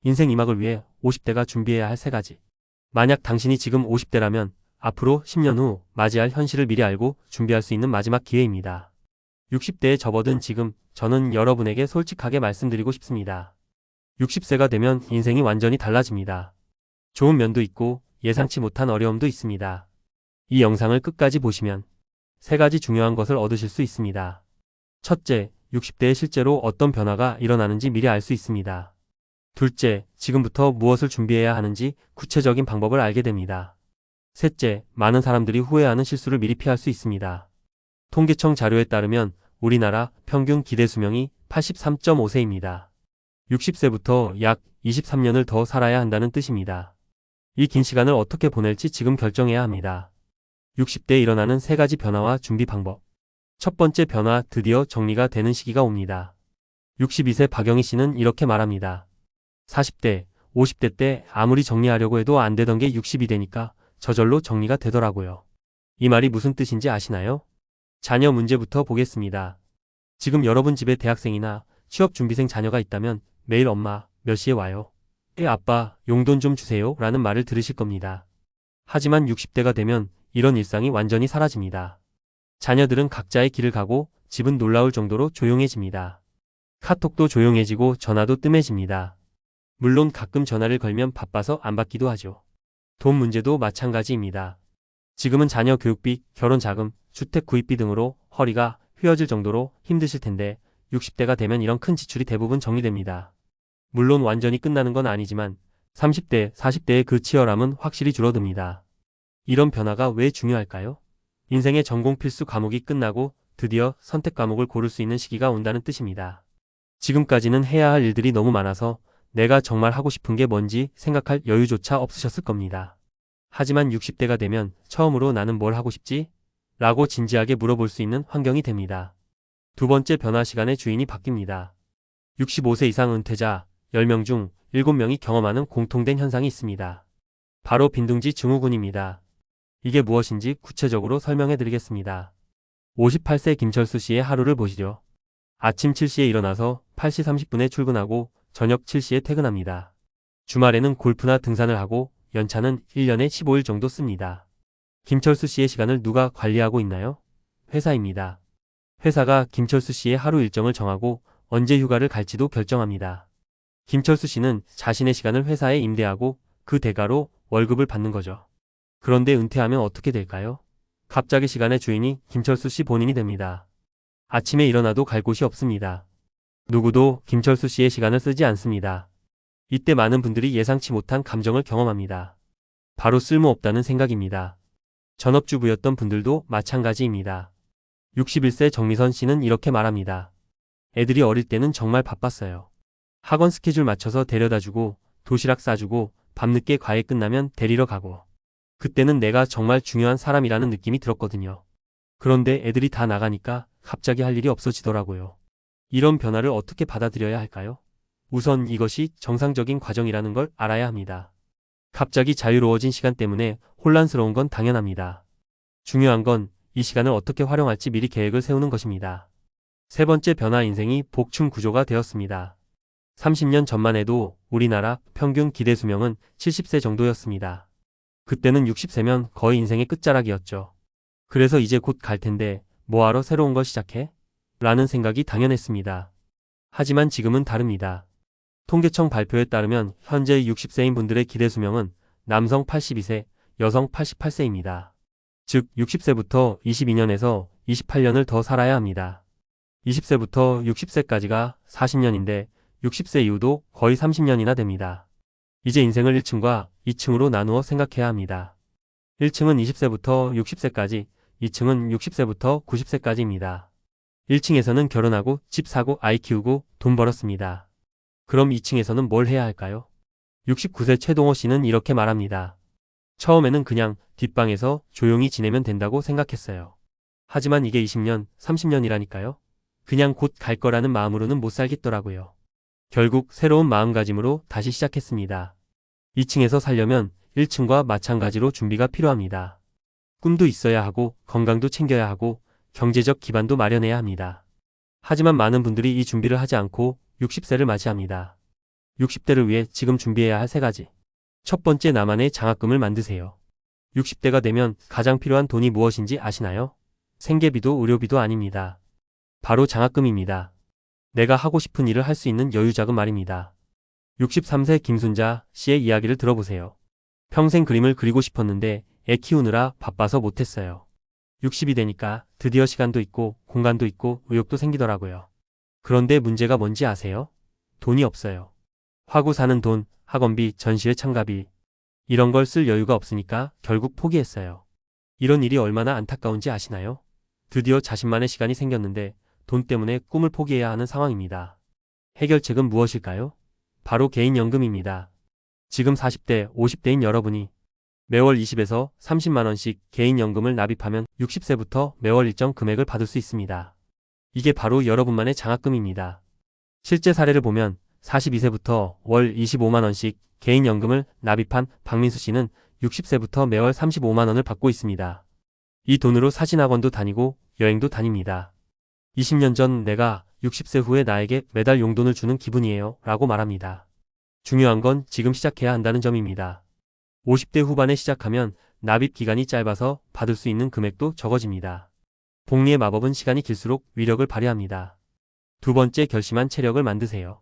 인생 2막을 위해 50대가 준비해야 할 3가지. 만약 당신이 지금 50대라면 앞으로 10년 후 맞이할 현실을 미리 알고 준비할 수 있는 마지막 기회입니다. 60대에 접어든 지금 저는 여러분에게 솔직하게 말씀드리고 싶습니다. 60세가 되면 인생이 완전히 달라집니다. 좋은 면도 있고 예상치 못한 어려움도 있습니다. 이 영상을 끝까지 보시면 3가지 중요한 것을 얻으실 수 있습니다. 첫째, 60대에 실제로 어떤 변화가 일어나는지 미리 알 수 있습니다. 둘째, 지금부터 무엇을 준비해야 하는지 구체적인 방법을 알게 됩니다. 셋째, 많은 사람들이 후회하는 실수를 미리 피할 수 있습니다. 통계청 자료에 따르면 우리나라 평균 기대 수명이 83.5세입니다. 60세부터 약 23년을 더 살아야 한다는 뜻입니다. 이 긴 시간을 어떻게 보낼지 지금 결정해야 합니다. 60대에 일어나는 3가지 변화와 준비 방법. 첫 번째 변화, 드디어 정리가 되는 시기가 옵니다. 62세 박영희 씨는 이렇게 말합니다. 40대, 50대 때 아무리 정리하려고 해도 안 되던 게 60이 되니까 저절로 정리가 되더라고요. 이 말이 무슨 뜻인지 아시나요? 자녀 문제부터 보겠습니다. 지금 여러분 집에 대학생이나 취업준비생 자녀가 있다면 매일 엄마, 몇 시에 와요? 아빠, 용돈 좀 주세요 라는 말을 들으실 겁니다. 하지만 60대가 되면 이런 일상이 완전히 사라집니다. 자녀들은 각자의 길을 가고 집은 놀라울 정도로 조용해집니다. 카톡도 조용해지고 전화도 뜸해집니다. 물론 가끔 전화를 걸면 바빠서 안 받기도 하죠. 돈 문제도 마찬가지입니다. 지금은 자녀 교육비, 결혼 자금, 주택 구입비 등으로 허리가 휘어질 정도로 힘드실 텐데 60대가 되면 이런 큰 지출이 대부분 정리됩니다. 물론 완전히 끝나는 건 아니지만 30대, 40대의 그 치열함은 확실히 줄어듭니다. 이런 변화가 왜 중요할까요? 인생의 전공 필수 과목이 끝나고 드디어 선택 과목을 고를 수 있는 시기가 온다는 뜻입니다. 지금까지는 해야 할 일들이 너무 많아서 내가 정말 하고 싶은 게 뭔지 생각할 여유조차 없으셨을 겁니다. 하지만 60대가 되면 처음으로 나는 뭘 하고 싶지? 라고 진지하게 물어볼 수 있는 환경이 됩니다. 두 번째 변화, 시간의 주인이 바뀝니다. 65세 이상 은퇴자 10명 중 7명이 경험하는 공통된 현상이 있습니다. 바로 빈둥지 증후군입니다. 이게 무엇인지 구체적으로 설명해 드리겠습니다. 58세 김철수 씨의 하루를 보시죠. 아침 7시에 일어나서 8시 30분에 출근하고 저녁 7시에 퇴근합니다. 주말에는 골프나 등산을 하고 연차는 1년에 15일 정도 씁니다. 김철수 씨의 시간을 누가 관리하고 있나요? 회사입니다. 회사가 김철수 씨의 하루 일정을 정하고 언제 휴가를 갈지도 결정합니다. 김철수 씨는 자신의 시간을 회사에 임대하고 그 대가로 월급을 받는 거죠. 그런데 은퇴하면 어떻게 될까요? 갑자기 시간의 주인이 김철수 씨 본인이 됩니다. 아침에 일어나도 갈 곳이 없습니다. 누구도 김철수 씨의 시간을 쓰지 않습니다. 이때 많은 분들이 예상치 못한 감정을 경험합니다. 바로 쓸모없다는 생각입니다. 전업주부였던 분들도 마찬가지입니다. 61세 정미선 씨는 이렇게 말합니다. 애들이 어릴 때는 정말 바빴어요. 학원 스케줄 맞춰서 데려다주고 도시락 싸주고 밤늦게 과외 끝나면 데리러 가고 그때는 내가 정말 중요한 사람이라는 느낌이 들었거든요. 그런데 애들이 다 나가니까 갑자기 할 일이 없어지더라고요. 이런 변화를 어떻게 받아들여야 할까요? 우선 이것이 정상적인 과정이라는 걸 알아야 합니다. 갑자기 자유로워진 시간 때문에 혼란스러운 건 당연합니다. 중요한 건 이 시간을 어떻게 활용할지 미리 계획을 세우는 것입니다. 세 번째 변화, 인생이 복층 구조가 되었습니다. 30년 전만 해도 우리나라 평균 기대 수명은 70세 정도였습니다. 그때는 60세면 거의 인생의 끝자락이었죠. 그래서 이제 곧 갈 텐데 뭐하러 새로운 걸 시작해? 라는 생각이 당연했습니다. 하지만 지금은 다릅니다. 통계청 발표에 따르면 현재 60세인 분들의 기대 수명은 남성 82세, 여성 88세입니다. 즉 60세부터 22년에서 28년을 더 살아야 합니다. 20세부터 60세까지가 40년인데 60세 이후도 거의 30년이나 됩니다. 이제 인생을 1층과 2층으로 나누어 생각해야 합니다. 1층은 20세부터 60세까지, 2층은 60세부터 90세까지입니다. 1층에서는 결혼하고 집 사고 아이 키우고 돈 벌었습니다. 그럼 2층에서는 뭘 해야 할까요? 69세 최동호 씨는 이렇게 말합니다. 처음에는 그냥 뒷방에서 조용히 지내면 된다고 생각했어요. 하지만 이게 20년, 30년이라니까요. 그냥 곧 갈 거라는 마음으로는 못 살겠더라고요. 결국 새로운 마음가짐으로 다시 시작했습니다. 2층에서 살려면 1층과 마찬가지로 준비가 필요합니다. 꿈도 있어야 하고 건강도 챙겨야 하고 경제적 기반도 마련해야 합니다. 하지만 많은 분들이 이 준비를 하지 않고 60세를 맞이합니다. 60대를 위해 지금 준비해야 할 3가지. 첫 번째, 나만의 장학금을 만드세요. 60대가 되면 가장 필요한 돈이 무엇인지 아시나요? 생계비도 의료비도 아닙니다. 바로 장학금입니다. 내가 하고 싶은 일을 할 수 있는 여유자금 말입니다. 63세 김순자 씨의 이야기를 들어보세요. 평생 그림을 그리고 싶었는데 애 키우느라 바빠서 못했어요. 60이 되니까 드디어 시간도 있고 공간도 있고 의욕도 생기더라고요. 그런데 문제가 뭔지 아세요? 돈이 없어요. 화구 사는 돈, 학원비, 전시회 참가비 이런 걸 쓸 여유가 없으니까 결국 포기했어요. 이런 일이 얼마나 안타까운지 아시나요? 드디어 자신만의 시간이 생겼는데 돈 때문에 꿈을 포기해야 하는 상황입니다. 해결책은 무엇일까요? 바로 개인연금입니다. 지금 40대, 50대인 여러분이 매월 20에서 30만 원씩 개인연금을 납입하면 60세부터 매월 일정 금액을 받을 수 있습니다. 이게 바로 여러분만의 장학금입니다. 실제 사례를 보면 42세부터 월 25만 원씩 개인연금을 납입한 박민수 씨는 60세부터 매월 35만 원을 받고 있습니다. 이 돈으로 사진학원도 다니고 여행도 다닙니다. 20년 전 내가 60세 후에 나에게 매달 용돈을 주는 기분이에요 라고 말합니다. 중요한 건 지금 시작해야 한다는 점입니다. 50대 후반에 시작하면 납입 기간이 짧아서 받을 수 있는 금액도 적어집니다. 복리의 마법은 시간이 길수록 위력을 발휘합니다. 두 번째, 결심한 체력을 만드세요.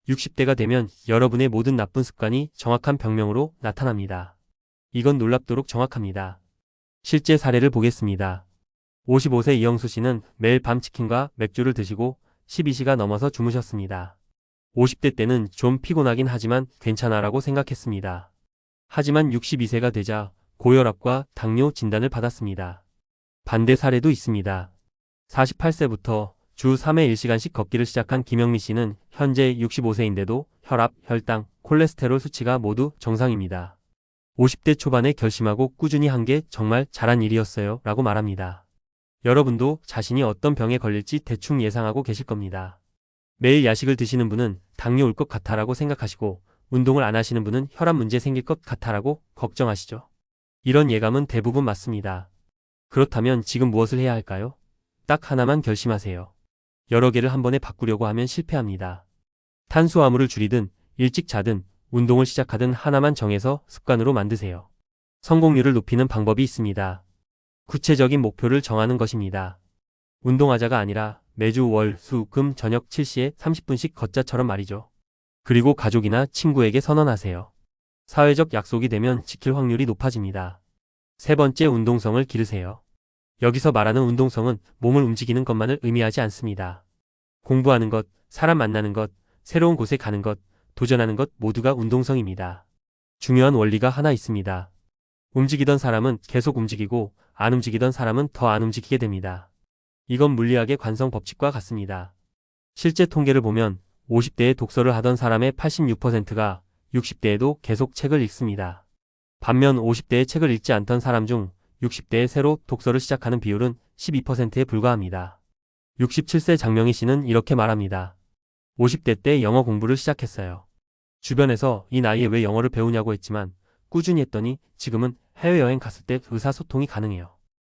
60대가 되면 여러분의 모든 나쁜 습관이 정확한 병명으로 나타납니다. 이건 놀랍도록 정확합니다. 실제 사례를 보겠습니다. 55세 이영수 씨는 매일 밤 치킨과 맥주를 드시고 12시가 넘어서 주무셨습니다. 50대 때는 좀 피곤하긴 하지만 괜찮아라고 생각했습니다. 하지만 62세가 되자 고혈압과 당뇨 진단을 받았습니다. 반대 사례도 있습니다. 48세부터 주 3회 1시간씩 걷기를 시작한 김영미 씨는 현재 65세인데도 혈압, 혈당, 콜레스테롤 수치가 모두 정상입니다. 50대 초반에 결심하고 꾸준히 한 게 정말 잘한 일이었어요 라고 말합니다. 여러분도 자신이 어떤 병에 걸릴지 대충 예상하고 계실 겁니다. 매일 야식을 드시는 분은 당뇨 올 것 같아라고 생각하시고 운동을 안 하시는 분은 혈압 문제 생길 것 같아라고 걱정하시죠. 이런 예감은 대부분 맞습니다. 그렇다면 지금 무엇을 해야 할까요? 딱 하나만 결심하세요. 여러 개를 한 번에 바꾸려고 하면 실패합니다. 탄수화물을 줄이든 일찍 자든 운동을 시작하든 하나만 정해서 습관으로 만드세요. 성공률을 높이는 방법이 있습니다. 구체적인 목표를 정하는 것입니다. 운동하자가 아니라 매주 월, 수, 금 저녁 7시에 30분씩 걷자처럼 말이죠. 그리고 가족이나 친구에게 선언하세요. 사회적 약속이 되면 지킬 확률이 높아집니다. 세 번째, 운동성을 기르세요. 여기서 말하는 운동성은 몸을 움직이는 것만을 의미하지 않습니다. 공부하는 것, 사람 만나는 것, 새로운 곳에 가는 것, 도전하는 것 모두가 운동성입니다. 중요한 원리가 하나 있습니다. 움직이던 사람은 계속 움직이고 안 움직이던 사람은 더 안 움직이게 됩니다. 이건 물리학의 관성 법칙과 같습니다. 실제 통계를 보면 50대에 독서를 하던 사람의 86%가 60대에도 계속 책을 읽습니다. 반면 50대에 책을 읽지 않던 사람 중 60대에 새로 독서를 시작하는 비율은 12%에 불과합니다. 67세 장명희 씨는 이렇게 말합니다. 50대 때 영어 공부를 시작했어요. 주변에서 이 나이에 왜 영어를 배우냐고 했지만 꾸준히 했더니 지금은 해외여행 갔을 때 의사소통이 가능해요.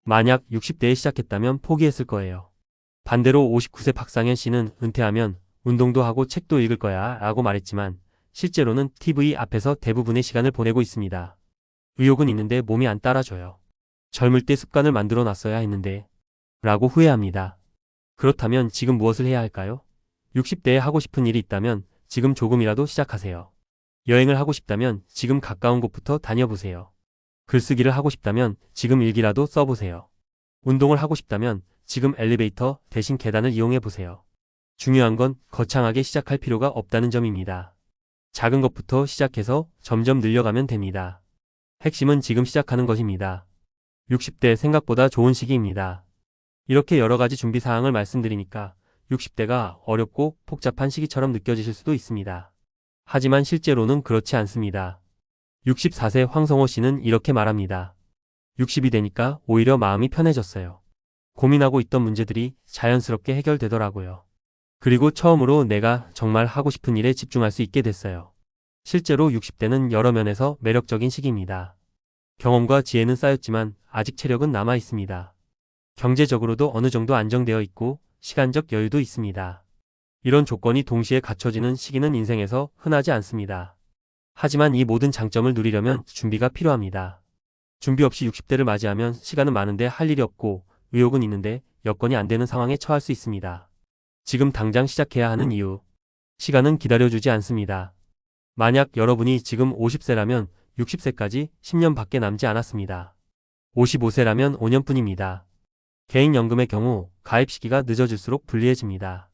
만약 60대에 시작했다면 포기했을 거예요. 반대로 59세 박상현 씨는 은퇴하면 운동도 하고 책도 읽을 거야 라고 말했지만 실제로는 TV 앞에서 대부분의 시간을 보내고 있습니다. 의욕은 있는데 몸이 안 따라줘요. 젊을 때 습관을 만들어 놨어야 했는데 라고 후회합니다. 그렇다면 지금 무엇을 해야 할까요? 60대에 하고 싶은 일이 있다면 지금 조금이라도 시작하세요. 여행을 하고 싶다면 지금 가까운 곳부터 다녀보세요. 글쓰기를 하고 싶다면 지금 일기라도 써보세요. 운동을 하고 싶다면 지금 엘리베이터 대신 계단을 이용해보세요. 중요한 건 거창하게 시작할 필요가 없다는 점입니다. 작은 것부터 시작해서 점점 늘려가면 됩니다. 핵심은 지금 시작하는 것입니다. 60대 생각보다 좋은 시기입니다. 이렇게 여러 가지 준비 사항을 말씀드리니까 60대가 어렵고 복잡한 시기처럼 느껴지실 수도 있습니다. 하지만 실제로는 그렇지 않습니다. 64세 황성호 씨는 이렇게 말합니다. 60이 되니까 오히려 마음이 편해졌어요. 고민하고 있던 문제들이 자연스럽게 해결되더라고요. 그리고 처음으로 내가 정말 하고 싶은 일에 집중할 수 있게 됐어요. 실제로 60대는 여러 면에서 매력적인 시기입니다. 경험과 지혜는 쌓였지만 아직 체력은 남아 있습니다. 경제적으로도 어느 정도 안정되어 있고 시간적 여유도 있습니다. 이런 조건이 동시에 갖춰지는 시기는 인생에서 흔하지 않습니다. 하지만 이 모든 장점을 누리려면 준비가 필요합니다. 준비 없이 60대를 맞이하면 시간은 많은데 할 일이 없고 의욕은 있는데 여건이 안 되는 상황에 처할 수 있습니다. 지금 당장 시작해야 하는 이유. 시간은 기다려주지 않습니다. 만약 여러분이 지금 50세라면 60세까지 10년밖에 남지 않았습니다. 55세라면 5년뿐입니다. 개인연금의 경우 가입 시기가 늦어질수록 불리해집니다.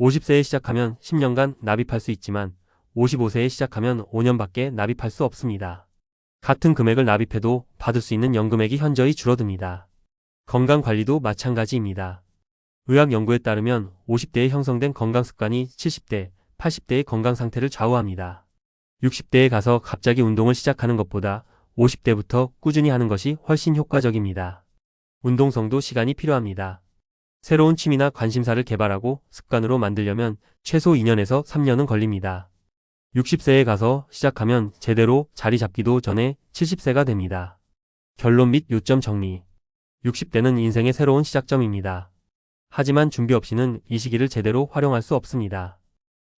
50세에 시작하면 10년간 납입할 수 있지만 55세에 시작하면 5년밖에 납입할 수 없습니다. 같은 금액을 납입해도 받을 수 있는 연금액이 현저히 줄어듭니다. 건강관리도 마찬가지입니다. 의학 연구에 따르면 50대에 형성된 건강습관이 70대, 80대의 건강 상태를 좌우합니다. 60대에 가서 갑자기 운동을 시작하는 것보다 50대부터 꾸준히 하는 것이 훨씬 효과적입니다. 운동성도 시간이 필요합니다. 새로운 취미나 관심사를 개발하고 습관으로 만들려면 최소 2년에서 3년은 걸립니다. 60세에 가서 시작하면 제대로 자리 잡기도 전에 70세가 됩니다. 결론 및 요점 정리. 60대는 인생의 새로운 시작점입니다. 하지만 준비 없이는 이 시기를 제대로 활용할 수 없습니다.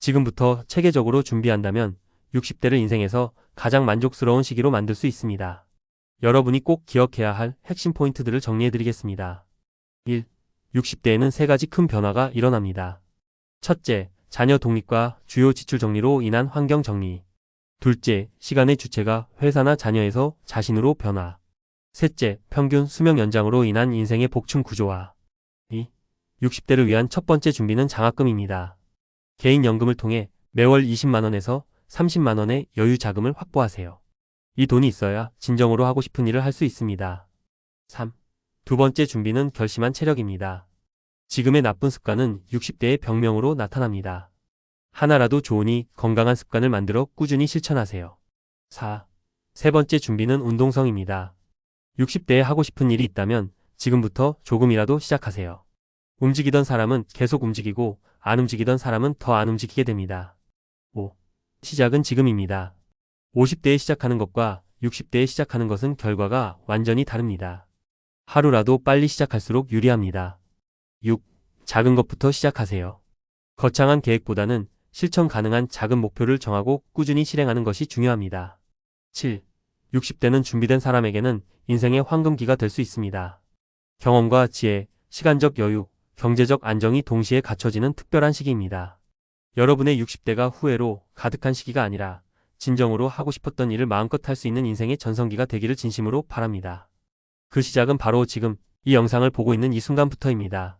지금부터 체계적으로 준비한다면 60대를 인생에서 가장 만족스러운 시기로 만들 수 있습니다. 여러분이 꼭 기억해야 할 핵심 포인트들을 정리해드리겠습니다. 1. 60대에는 3가지 큰 변화가 일어납니다. 첫째, 자녀 독립과 주요 지출 정리로 인한 환경 정리. 둘째, 시간의 주체가 회사나 자녀에서 자신으로 변화. 셋째, 평균 수명 연장으로 인한 인생의 복층 구조화. 2. 60대를 위한 첫 번째 준비는 장학금입니다. 개인연금을 통해 매월 20만원에서 30만원의 여유 자금을 확보하세요. 이 돈이 있어야 진정으로 하고 싶은 일을 할 수 있습니다. 3. 두 번째 준비는 결심한 체력입니다. 지금의 나쁜 습관은 60대의 병명으로 나타납니다. 하나라도 좋으니 건강한 습관을 만들어 꾸준히 실천하세요. 4. 세 번째 준비는 운동성입니다. 60대에 하고 싶은 일이 있다면 지금부터 조금이라도 시작하세요. 움직이던 사람은 계속 움직이고 안 움직이던 사람은 더 안 움직이게 됩니다. 5. 시작은 지금입니다. 50대에 시작하는 것과 60대에 시작하는 것은 결과가 완전히 다릅니다. 하루라도 빨리 시작할수록 유리합니다. 6. 작은 것부터 시작하세요. 거창한 계획보다는 실천 가능한 작은 목표를 정하고 꾸준히 실행하는 것이 중요합니다. 7. 60대는 준비된 사람에게는 인생의 황금기가 될 수 있습니다. 경험과 지혜, 시간적 여유, 경제적 안정이 동시에 갖춰지는 특별한 시기입니다. 여러분의 60대가 후회로 가득한 시기가 아니라 진정으로 하고 싶었던 일을 마음껏 할 수 있는 인생의 전성기가 되기를 진심으로 바랍니다. 그 시작은 바로 지금 이 영상을 보고 있는 이 순간부터입니다.